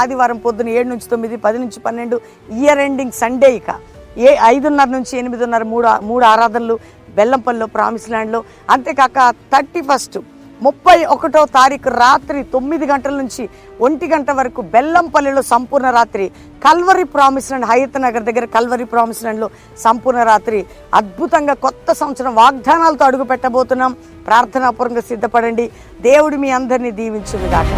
ఆదివారం పొద్దున 7 నుంచి 9, 10 నుంచి 12 ఇయర్ ఎండింగ్ సండే. ఇక 5:30 నుంచి 8:30 మూడు ఆరాధనలు బెల్లంపల్లిలో ప్రామిస్ ల్యాండ్లో. అంతేకాక 31 31వ తారీఖు రాత్రి 9 గంటల నుంచి 1 గంట వరకు బెల్లంపల్లిలో సంపూర్ణ రాత్రి. Calvary promise land Hayath Nagar దగ్గర కల్వరి ప్రామిస్ ల్యాండ్లో సంపూర్ణ రాత్రి. అద్భుతంగా కొత్త సంవత్సరం వాగ్దానాలతో అడుగు పెట్టబోతున్నాం. ప్రార్థనాపూర్వకంగా సిద్ధపడండి. దేవుడు మీ అందరినీ దీవించును గాక.